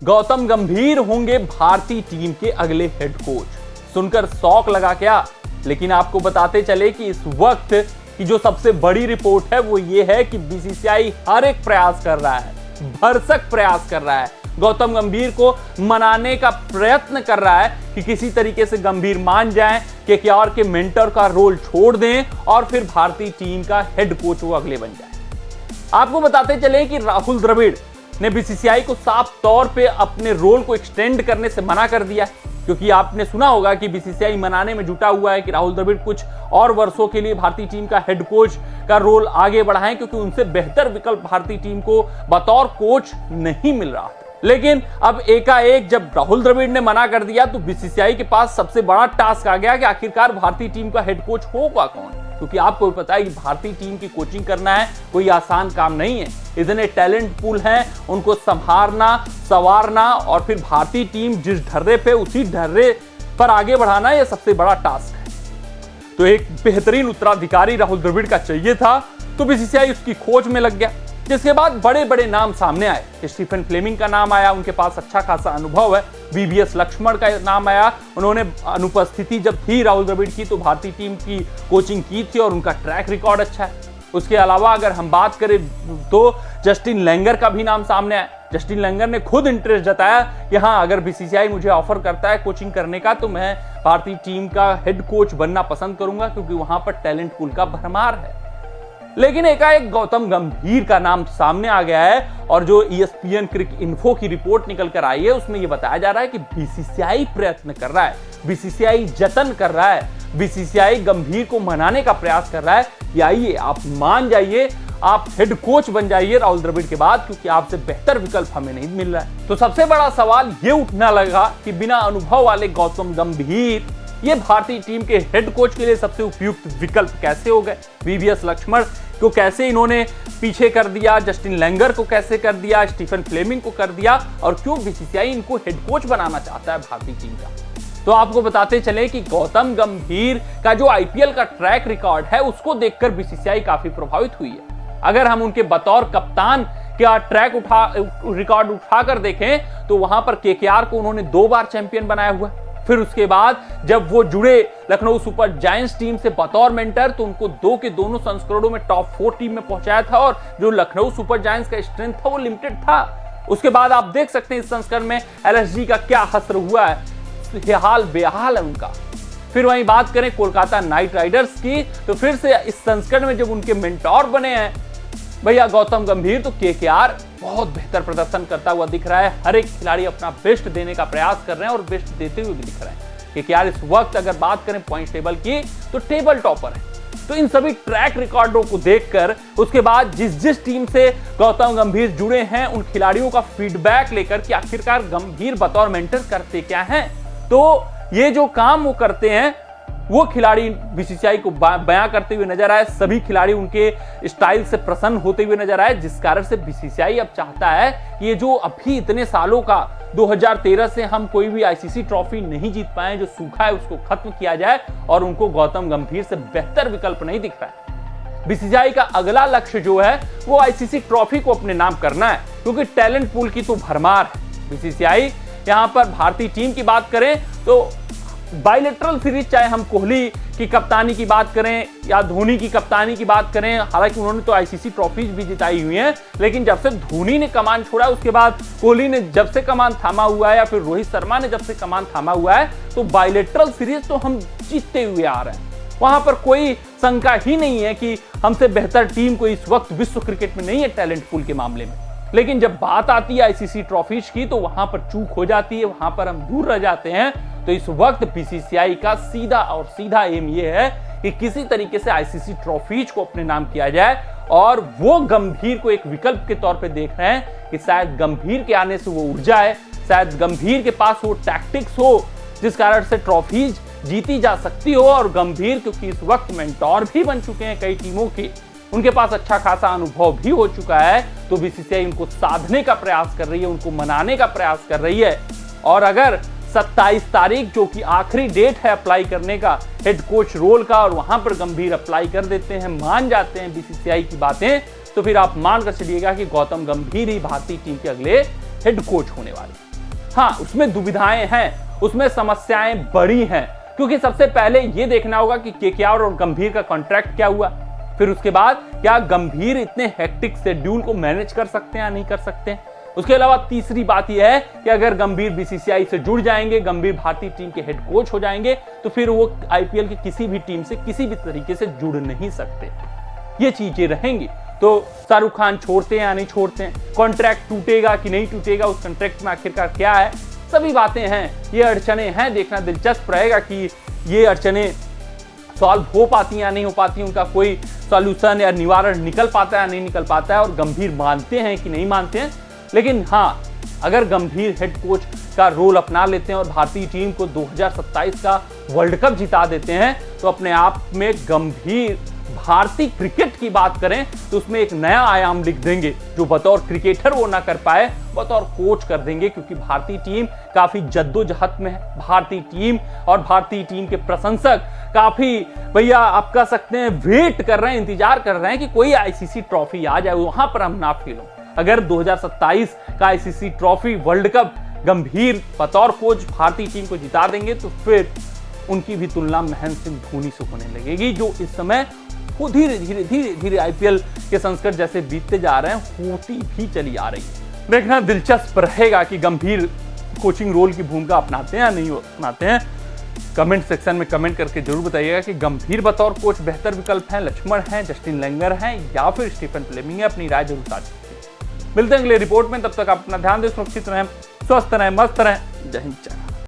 गौतम गंभीर होंगे भारतीय टीम के अगले हेड कोच। सुनकर शौक लगा क्या? लेकिन आपको बताते चले कि इस वक्त की जो सबसे बड़ी रिपोर्ट है वो ये है कि बीसीसीआई हर एक प्रयास कर रहा है, भरसक प्रयास कर रहा है, गौतम गंभीर को मनाने का प्रयत्न कर रहा है कि किसी तरीके से गंभीर मान जाएं, केकेआर के मेंटर का रोल छोड़ दें और फिर भारतीय टीम का हेड कोच वो अगले बन जाए। आपको बताते चले कि राहुल द्रविड़ ने बीसीसीआई को साफ तौर पे अपने रोल को एक्सटेंड करने से मना कर दिया, क्योंकि आपने सुना होगा कि बीसीसीआई मनाने में जुटा हुआ है कि राहुल द्रविड़ कुछ और वर्षों के लिए भारतीय टीम का हेड कोच का रोल आगे बढ़ाएं, क्योंकि उनसे बेहतर विकल्प भारतीय टीम को बतौर कोच नहीं मिल रहा। लेकिन अब एकाएक जब राहुल द्रविड़ ने मना कर दिया तो बीसीसीआई के पास सबसे बड़ा टास्क आ गया कि आखिरकार भारतीय टीम का हेड कोच होगा कौन, क्योंकि आपको पता है कि भारतीय टीम की कोचिंग करना है कोई आसान काम नहीं है। इतने टैलेंट पूल हैं, उनको संभालना, संवारना और फिर भारतीय टीम जिस ढर्रे पे उसी ढर्रे पर आगे बढ़ाना, यह सबसे बड़ा टास्क है। तो एक बेहतरीन उत्तराधिकारी राहुल द्रविड़ का चाहिए था, तो बीसीसीआई उसकी खोज में लग गया। जिसके बाद बड़े बड़े नाम सामने आए। स्टीफन फ्लेमिंग का नाम आया, उनके पास अच्छा खासा अनुभव है। वीवीएस लक्ष्मण का नाम आया, उन्होंने अनुपस्थिति जब थी राहुल द्रविड़ की तो भारतीय टीम की कोचिंग की थी और उनका ट्रैक रिकॉर्ड अच्छा है। उसके अलावा अगर हम बात करें तो जस्टिन लैंगर का भी नाम सामने आया। जस्टिन लैंगर ने खुद इंटरेस्ट जताया कि हाँ, अगर बीसीसीआई मुझे ऑफर करता है कोचिंग करने का तो मैं भारतीय टीम का हेड कोच बनना पसंद करूंगा, क्योंकि वहां पर टैलेंट पूल का भरमार है। लेकिन एकाएक गौतम गंभीर का नाम सामने आ गया है और जो ESPN क्रिक इन्फो की रिपोर्ट निकल कर आई है उसमें यह बताया जा रहा है कि बीसीसीआई प्रयत्न कर रहा है, बीसीसीआई जतन कर रहा है, बीसीसीआई गंभीर को मनाने का प्रयास कर रहा है कि आइए आप मान जाइए, आप हेड कोच बन जाइए राहुल द्रविड़ के बाद, क्योंकि आपसे बेहतर विकल्प हमें नहीं मिल रहा है। तो सबसे बड़ा सवाल यह उठने लगा कि बिना अनुभव वाले गौतम गंभीर ये भारतीय टीम के हेड कोच के लिए सबसे उपयुक्त विकल्प कैसे हो गए? वीवीएस लक्ष्मण को कैसे इन्होंने पीछे कर दिया, जस्टिन लैंगर को कैसे कर दिया, स्टीफन फ्लेमिंग को कर दिया, और क्यों बीसीसीआई इनको हेड कोच बनाना चाहता है भारतीय टीम का? तो आपको बताते चले कि गौतम गंभीर का जो आईपीएल का ट्रैक रिकॉर्ड है उसको देखकर बीसीसीआई काफी प्रभावित हुई है। अगर हम उनके बतौर कप्तान क्या ट्रैक रिकॉर्ड उठाकर देखें तो वहां पर केकेआर को उन्होंने 2 बार चैंपियन बनाया हुआ। फिर उसके बाद जब वो जुड़े लखनऊ सुपर जायंट्स टीम से बतौर मेंटर तो उनको 2 के दोनों संस्करणों में टॉप 4 टीम में पहुंचाया था, और जो लखनऊ सुपर जायंट्स का स्ट्रेंथ था वो लिमिटेड था। उसके बाद आप देख सकते हैं इस संस्करण में एलएसजी का क्या हस्र हुआ है, हाल बेहाल है उनका। फिर वहीं बात करें कोलकाता नाइट राइडर्स की, तो फिर से इस संस्करण में जब उनके मेंटोर बने हैं भैया गौतम गंभीर, तो केकेआर बहुत बेहतर प्रदर्शन करता हुआ दिख रहा है। हर एक खिलाड़ी अपना बेस्ट देने का प्रयास कर रहे हैं और बेस्ट देते हुए भी दिख रहे हैं। केकेआर इस वक्त अगर बात करें पॉइंट टेबल की तो टेबल टॉपर है। तो इन सभी ट्रैक रिकॉर्डों को देखकर उसके बाद जिस टीम से गौतम गंभीर जुड़े हैं उन खिलाड़ियों का फीडबैक लेकर कि आखिरकार गंभीर बतौर मेंटर करते क्या हैं, तो ये जो काम वो करते हैं वो खिलाड़ी बीसीसीआई को बयां करते हुए नजर आए। सभी खिलाड़ी उनके स्टाइल से प्रसन्न होते हुए नजर आए, जिस कारण से बीसीसीआई अब चाहता है कि ये जो अभी इतने सालों का 2013 से हम कोई भी आईसीसी ट्रॉफी नहीं जीत पाए, जो सूखा है उसको खत्म किया जाए, और उनको गौतम गंभीर से बेहतर विकल्प नहीं दिख रहा है। बीसीसीआई का अगला लक्ष्य जो है वो आईसीसी ट्रॉफी को अपने नाम करना है, क्योंकि टैलेंट पूल की तो भरमार है। बीसीसीआई यहां पर भारतीय टीम की बात करें तो बायलैटरल सीरीज, चाहे हम कोहली की कप्तानी की बात करें या धोनी की कप्तानी की बात करें, हालांकि उन्होंने तो आईसीसी ट्रॉफीज भी जिताई हुई हैं, लेकिन जब से धोनी ने कमान छोड़ा उसके बाद कोहली ने जब से कमान थामा हुआ है या फिर रोहित शर्मा ने जब से कमान थामा हुआ है, तो बायलैटरल सीरीज तो हम जीतते हुए आ रहे हैं। वहां पर कोई शंका ही नहीं है कि हमसे बेहतर टीम कोई इस वक्त विश्व क्रिकेट में नहीं है टैलेंट पूल के मामले में। लेकिन जब बात आती है आईसीसी ट्रॉफीज की तो वहां पर चूक हो जाती है, वहां पर हम दूर रह जाते हैं। तो इस वक्त बीसीसीआई का सीधा एम ये है कि किसी तरीके से आईसीसी ट्रॉफीज को अपने नाम किया जाए, और वो गंभीर को एक विकल्प के तौर पे देख रहे हैं कि शायद गंभीर के आने से वो ऊर्जा है, शायद गंभीर के पास वो टैक्टिक्स हो जिस कारण से ट्रॉफीज जीती जा सकती हो। और गंभीर क्योंकि इस वक्त मेंटोर भी बन चुके हैं कई टीमों के, उनके पास अच्छा खासा अनुभव भी हो चुका है, तो बीसीसीआई उनको साधने का प्रयास कर रही है, उनको मनाने का प्रयास कर रही है। और अगर 27 तारीख जो कि आखिरी डेट है अप्लाई करने का हेड कोच रोल का, और वहां पर गंभीर अप्लाई कर देते हैं, मान जाते हैं बीसीसीआई की बातें, तो फिर आप मान कर चलिएगा कि गौतम गंभीर ही भारतीय टीम के अगले हेड कोच होने वाले। हाँ, उसमें दुविधाएं हैं, उसमें समस्याएं बड़ी हैं, क्योंकि सबसे पहले यह देखना होगा कि केकेआर और गंभीर का कॉन्ट्रैक्ट क्या हुआ। फिर उसके बाद क्या गंभीर इतने हेक्टिक शेड्यूल को मैनेज कर सकते हैं या नहीं कर सकते हैं। उसके अलावा तीसरी बात यह है कि अगर गंभीर बीसीसीआई से जुड़ जाएंगे, गंभीर भारतीय टीम के हेड कोच हो जाएंगे, तो फिर वो आईपीएल की किसी भी टीम से किसी भी तरीके से जुड़ नहीं सकते। ये चीजें रहेंगी। तो शाहरुख खान छोड़ते हैं या नहीं छोड़ते हैं, कॉन्ट्रैक्ट टूटेगा कि नहीं टूटेगा, उस कॉन्ट्रैक्ट में आखिरकार क्या है, सभी बातें हैं, ये अड़चने हैं। देखना दिलचस्प रहेगा कि ये अड़चने सॉल्व हो पाती हैं या नहीं हो पाती, उनका कोई सॉल्यूशन या निवारण निकल पाता है या नहीं निकल पाता है, और गंभीर मानते हैं कि नहीं मानते हैं। लेकिन हाँ, अगर गंभीर हेड कोच का रोल अपना लेते हैं और भारतीय टीम को 2027 का वर्ल्ड कप जिता देते हैं, तो अपने आप में गंभीर भारतीय क्रिकेट की बात करें तो उसमें एक नया आयाम लिख देंगे, जो बतौर क्रिकेटर वो ना कर पाए, बतौर कोच कर देंगे। क्योंकि भारतीय टीम काफी जद्दोजहद में है। भारतीय टीम और भारतीय टीम के प्रशंसक काफी, भैया आप कह सकते हैं, वेट कर रहे हैं, इंतजार कर रहे हैं कि कोई आईसीसी ट्रॉफी आ जाए, वहां पर हम ना फील हो। अगर 2027 का आईसीसी ट्रॉफी वर्ल्ड कप गंभीर बतौर कोच भारतीय टीम को जिता देंगे, तो फिर उनकी भी तुलना महेंद्र सिंह धोनी से होने लगेगी, जो इस समय वो धीरे धीरे आईपीएल के संस्करण जैसे बीतते जा रहे हैं, होती भी चली आ रही है। देखना दिलचस्प रहेगा कि गंभीर कोचिंग रोल की भूमिका अपनाते हैं या नहीं अपनाते हैं। कमेंट सेक्शन में कमेंट करके जरूर बताइएगा कि गंभीर बतौर कोच बेहतर विकल्प हैं, लक्ष्मण हैं, जस्टिन लेंगर हैं, या फिर स्टीफन फ्लेमिंग है। अपनी राय जरूर साझा कीजिए। मिलते हैं अगले रिपोर्ट में, तब तक आप अपना ध्यान दें, सुरक्षित रहें, स्वस्थ रहें, मस्त रहें। जय हिंद।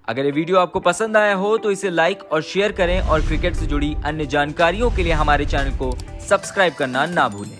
अगर ये वीडियो आपको पसंद आया हो तो इसे लाइक और शेयर करें, और क्रिकेट से जुड़ी अन्य जानकारियों के लिए हमारे चैनल को सब्सक्राइब करना ना भूलें।